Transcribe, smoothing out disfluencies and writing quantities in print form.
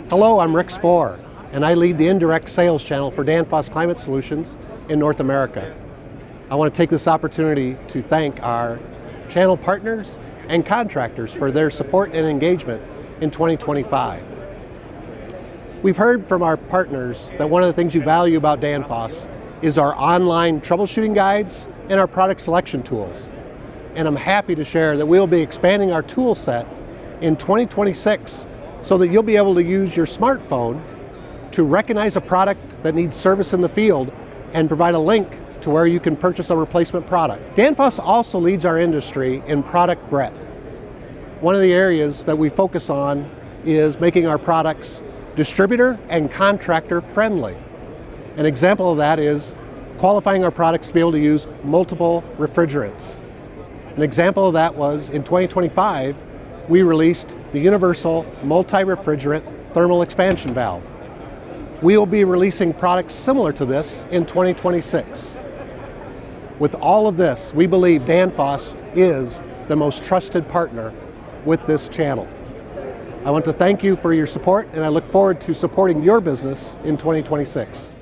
Hello, I'm Rick Sporrer, and I lead the Indirect Sales Channel for Danfoss Climate Solutions in North America. I want to take this opportunity to thank our channel partners and contractors for their support and engagement in 2025. We've heard from our partners that one of the things you value about Danfoss is our online troubleshooting guides and our product selection tools. And I'm happy to share that we'll be expanding our tool set in 2026 so that you'll be able to use your smartphone to recognize a product that needs service in the field and provide a link to where you can purchase a replacement product. Danfoss also leads our industry in product breadth. One of the areas that we focus on is making our products distributor and contractor friendly. An example of that is qualifying our products to be able to use multiple refrigerants. An example of that was in 2025, we released the universal multi-refrigerant thermal expansion valve. We will be releasing products similar to this in 2026. With all of this, we believe Danfoss is the most trusted partner with this channel. I want to thank you for your support, and I look forward to supporting your business in 2026.